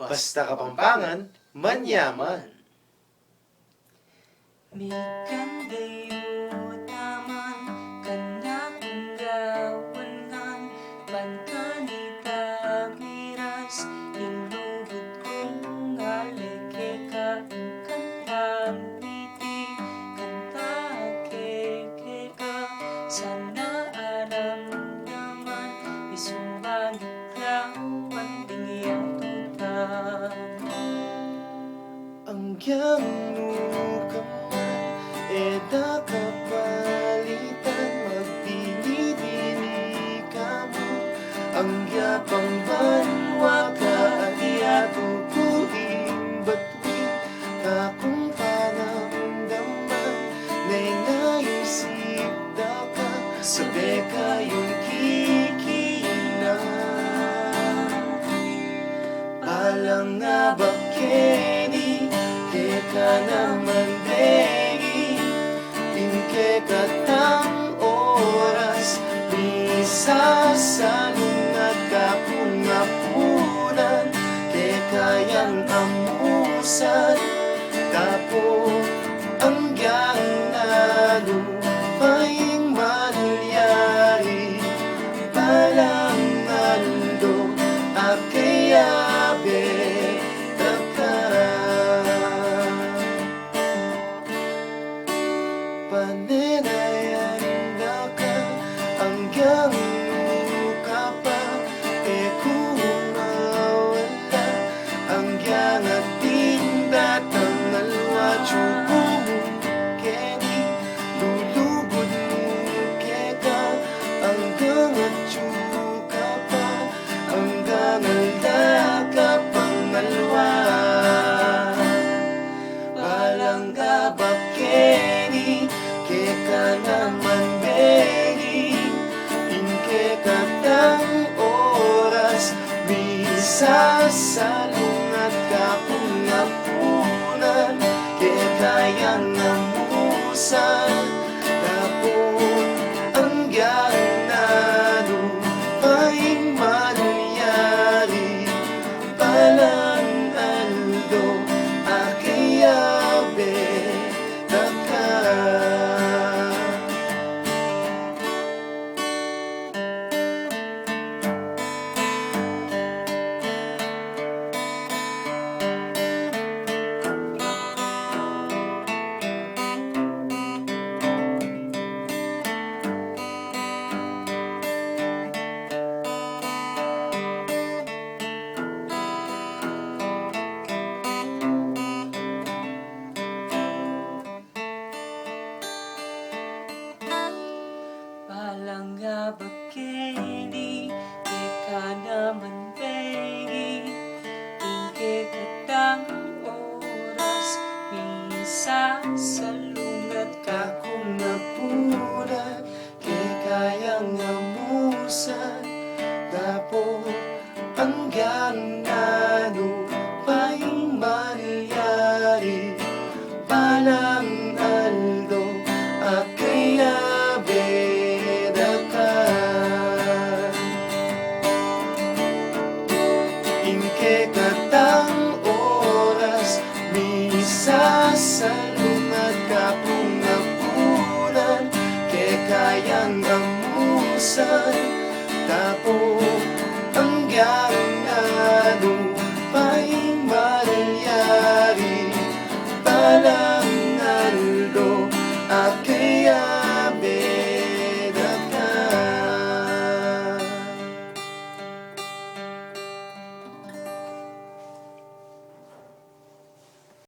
Basta Kapampangan, manyaman. Mikandayo naman kanakong gawanan pankanita miras inlubot kong alike ka kantamiti kanta keke ka sana aram naman isumbanit lawan tingiyang tutang Ang yamu kaman, eda kapalitan, magdini-dini ka mo. Ang yapang banwa ka, at iyatutuin batuin ka kung panamdaman, na'y naisip da ka, sabi kayong kikinan. Alang nga ba Kenny, keka naman bengi, pinke katang oras, bisa salungat ka pungapunan, kekayang amusan, tapo ang gangnalo, paing malyari, palang aldo, akayabe. Paninayan na ka hanggang ka pa, kung mawala hanggang ating datang alwa tiyubong keni, lulubod mo keka hanggang at ka pa, hanggang alda ka pang alwa. Palang gabak Kenny, keka naman bengi, inke katang oras, bisa salungat ka pungapunan, kekayang amusan, tapon ang ganado, paing malyari, palang aldo, akayabe. Palang nga ba Kenny, keka naman bengi, inke katang oras, misa salungat ka Kung napunan, kekayang amusan, tapo ang ganado, paing malyari, palang aldo, akayabe da ka. Inke katang oras, misa salungat ka pungapunan, kekayang amusan, tapo ang ganado, paing malyari, palang